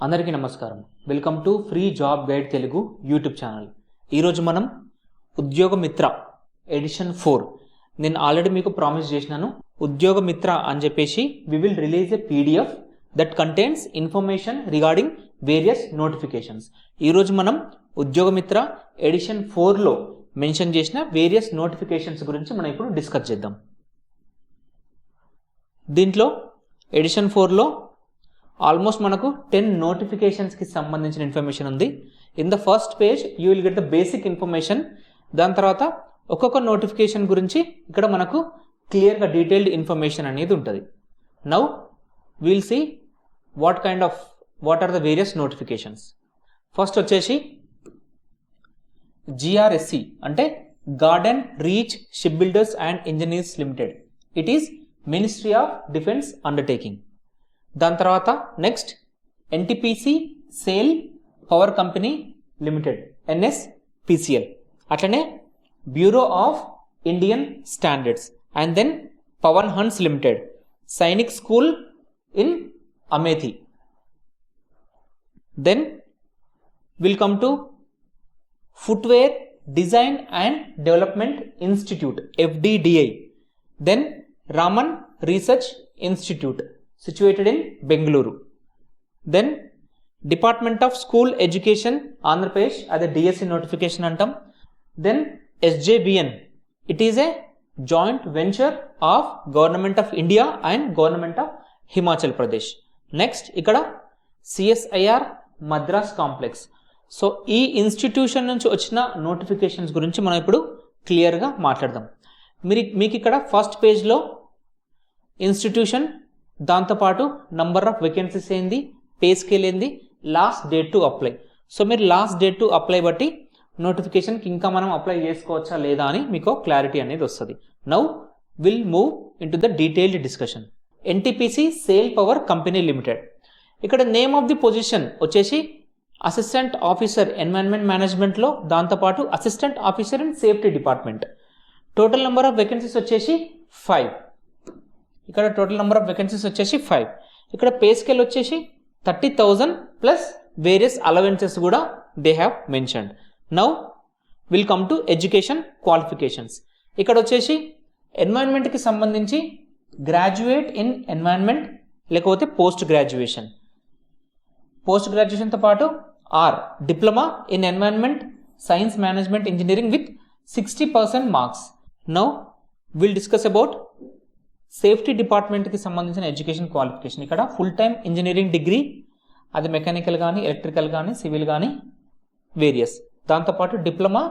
అందరికీ నమస్కారం. Welcome to free job guide Telugu YouTube channel. ఈరోజు మనం ఉద్యోగ మిత్ర ఎడిషన్ 4 నేను ఆల్రెడీ మీకు ప్రామిస్ చేసినాను. ఉద్యోగ మిత్ర అని చెప్పేసి we will release a PDF that contains information regarding various notifications. ఈరోజు మనం ఉద్యోగ మిత్ర ఎడిషన్ 4లో మెన్షన్ చేసిన వేరియస్ నోటిఫికేషన్స్ గురించి మనం ఇప్పుడు డిస్కస్ చేద్దాం. దీంట్లో ఎడిషన్ 4లో ఆల్మోస్ట్ మనకు 10 నోటిఫికేషన్స్కి సంబంధించిన ఇన్ఫర్మేషన్ ఉంది. In the first page you will get the basic information. దాని తర్వాత ఒక్కొక్క నోటిఫికేషన్ గురించి ఇక్కడ మనకు క్లియర్గా డీటెయిల్డ్ ఇన్ఫర్మేషన్ అనేది ఉంటుంది. Now will see what are the various notifications. First వచ్చేసి GRSE అంటే garden reach ship builders and engineers limited. It is ministry of defence undertaking. దాని తర్వాత next NTPC SAIL power company limited NSPCL. అట్లనే bureau of Indian standards and then Pawan Hans limited Sainik school in Amethi. Then will come to footwear design and development institute FDDI. Then Raman research institute situated in Bengaluru. Then Department of School Education Andhra Pradesh as a DSC notification antam. Then SJVN, it is a joint venture of Government of India and Government of Himachal Pradesh. Next ikkada CSIR Madras Complex. So ఈ institution నుంచి వచ్చిన notifications గురించి మనం ఇప్పుడు క్లియర్గా మాట్లాడదాం. మీకు ఇక్కడ ఫస్ట్ పేజ్లో ఇన్స్టిట్యూషన్, దాంతోపాటు నంబర్ ఆఫ్ వేకెన్సీస్ ఏంది, పే స్కేల్ ఏంది, last date to apply. So మీరు లాస్ట్ డేట్ టు అప్లై బట్టి నోటిఫికేషన్కి ఇంకా మనం అప్లై చేసుకోవచ్చా లేదా అని మీకు క్లారిటీ అనేది వస్తుంది. Now will move in to the detailed discussion. NTPC SAIL power company limited. ఇక్కడ నేమ్ ఆఫ్ ది పొజిషన్ వచ్చేసి అసిస్టెంట్ ఆఫీసర్ ఎన్వైరన్మెంట్ మేనేజ్మెంట్లో, దాంతోపాటు assistant officer in safety department. Total number of vacancies వచ్చేసి 5. ఇక్కడ టోటల్ నెంబర్ ఆఫ్ వేకెన్సీస్ వచ్చేసి 5. ఇక్కడ pay scale వచ్చేసి 30,000 plus various allowances కూడా they have mentioned. Now will come to education qualifications. ఇక్కడ వచ్చేసి ఎన్వైరన్మెంట్కి సంబంధించి గ్రాడ్యుయేట్ ఇన్ ఎన్వైరన్మెంట్ లేకపోతే పోస్ట్ గ్రాడ్యుయేషన్తో పాటు diploma in environment science management engineering with 60% marks. Now will discuss about safety డిపార్ట్మెంట్కి సంబంధించిన education qualification. ఇక్కడ full time engineering degree, అది mechanical కానీ ఎలక్ట్రికల్ కానీ సివిల్ కానీ వేరియస్. దాంతోపాటు diploma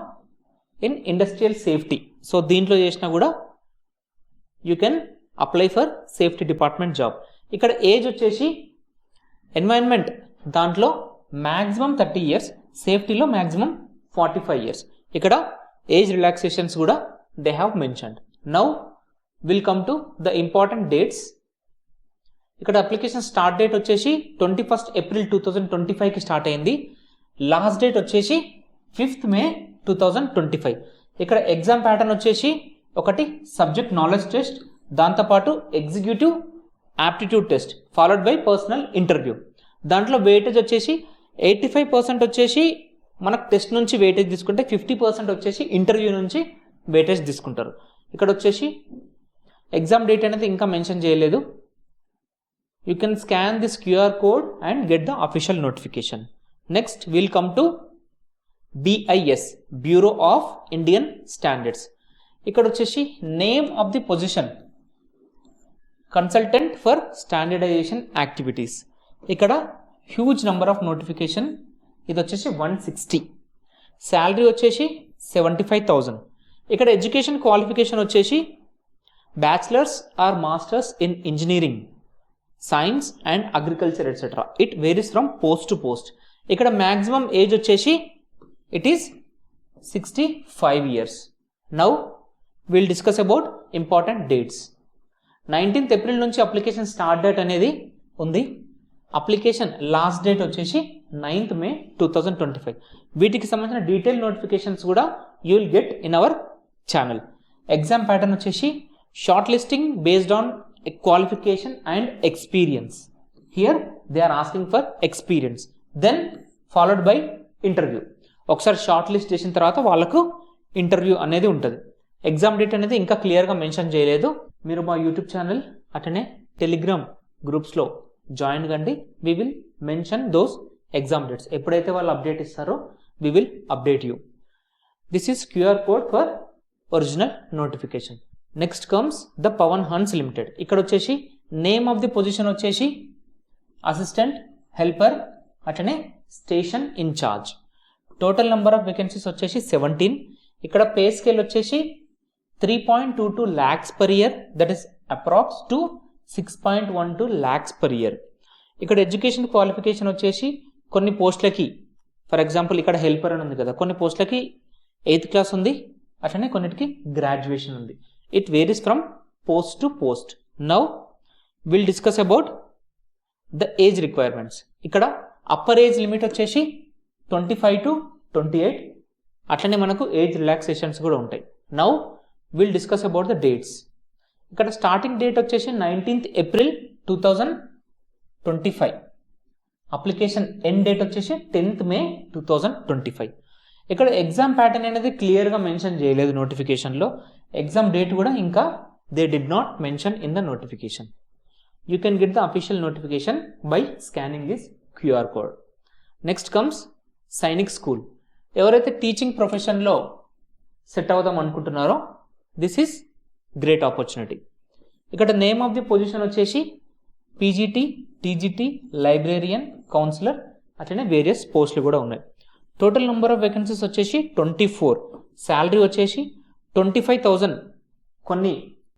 in industrial safety. So దీంట్లో చేసినా కూడా you can apply for safety department job. ఇక్కడ ఏజ్ వచ్చేసి ఎన్వైరన్మెంట్ దాంట్లో మ్యాక్సిమం 30 years, సేఫ్టీలో మ్యాక్సిమం 45 years. ఇక్కడ ఏజ్ రిలాక్సేషన్స్ కూడా they have mentioned. Now will come to the important dates. ఇక్కడ అప్లికేషన్ స్టార్ట్ డేట్ వచ్చేసి 21st April 2025కి స్టార్ట్ అయింది. Last date వచ్చేసి 5th May 2025. ఇక్కడ ఎగ్జామ్ ప్యాటర్న్ వచ్చేసి ఒకటి సబ్జెక్ట్ నాలెడ్జ్ టెస్ట్, దాంతోపాటు executive aptitude test followed by personal interview. దాంట్లో weightage వచ్చేసి 85% వచ్చేసి మనకు టెస్ట్ నుంచి వెయిటేజ్ తీసుకుంటే 50% వచ్చేసి ఇంటర్వ్యూ నుంచి వెయిటేజ్ తీసుకుంటారు. ఇక్కడ వచ్చేసి ఎగ్జామ్ డేట్ అనేది ఇంకా మెన్షన్ చేయలేదు. You can scan this QR code and get the official notification. Next will come to BIS bureau of Indian standards. ఇక్కడ వచ్చేసి name of the position consultant for standardization activities. ఇక్కడ huge number of notification. ఇది వచ్చేసి 160. Salary వచ్చేసి 75,000. ఇక్కడ education qualification వచ్చేసి bachelors or masters in engineering, science and agriculture etcetera. It varies from post to post. ఇక్కడ maximum age వచ్చేసి it is 65 years. Now will discuss about important dates. 19th April నుంచి application start date అనేది ఉంది. Application last date వచ్చేసి 9th May 2025. వీటికి సంబంధించిన detail notifications కూడా you will get in our channel. Exam pattern వచ్చేసి short listing based on qualification and experience. Here they are asking for experience, then followed by interview. ఒకసారి short list చేసిన తర్వాత వాళ్ళకు interview అనేది ఉంటుంది. ఎగ్జామ్ డేట్ అనేది ఇంకా క్లియర్గా మెన్షన్ చేయలేదు. మీరు మా యూట్యూబ్ ఛానల్ అటనే టెలిగ్రామ్ గ్రూప్స్లో జాయిన్ కండి. We will mention those exam dates. ఎప్పుడైతే వాళ్ళు అప్డేట్ ఇస్తారో we will update you. This is QR code for original notification. Next comes the Pawan Hans limited. ఇక్కడ వచ్చేసి నేమ్ ఆఫ్ ది పొజిషన్ వచ్చేసి అసిస్టెంట్ హెల్పర్ అటనే station incharge. Total number of vacancies వచ్చేసి 17. ఇక్కడ pay scale వచ్చేసి 3.22 lakhs per year, that is approx to 6.12 lakhs per year. ఇక్కడ education qualification వచ్చేసి కొన్ని పోస్టులకి, ఫర్ ఎగ్జాంపుల్ ఇక్కడ హెల్పర్ అని ఉంది కదా, కొన్ని పోస్టులకి 8th క్లాస్ ఉంది, అట్లనే కొన్నిటికి గ్రాడ్యుయేషన్ ఉంది. It varies from post to post. Now will discuss about the age requirements. ఇక్కడ అప్పర్ ఏజ్ లిమిట్ వచ్చేసి 25 to 28, అట్లనే మనకు ఏజ్ రిలాక్సేషన్స్ కూడా ఉంటాయి. Now will discuss about the dates. ఇక్కడ స్టార్టింగ్ డేట్ వచ్చేసి 19th April 2025. Application end date వచ్చేసి 10th May 2025. ఇక్కడ ఎగ్జామ్ ప్యాటర్న్ అనేది క్లియర్గా మెన్షన్ చేయలేదు నోటిఫికేషన్లో. ఎగ్జామ్ డేట్ కూడా ఇంకా they did not mention in the notification. You can get the official notification by scanning this QR code. Next comes Sainik school. ఎవరైతే teaching ప్రొఫెషన్లో సెట్ అవుదాం అనుకుంటున్నారో దిస్ ఈస్ గ్రేట్ ఆపర్చునిటీ. ఇక్కడ నేమ్ ఆఫ్ ది పొజిషన్ వచ్చేసి PGT, TGT, librarian, councillor, అట్లనే various పోస్టులు కూడా ఉన్నాయి. టోటల్ నెంబర్ ఆఫ్ వేకెన్సీస్ వచ్చేసి 24. శాలరీ వచ్చేసి 25,000 కొన్ని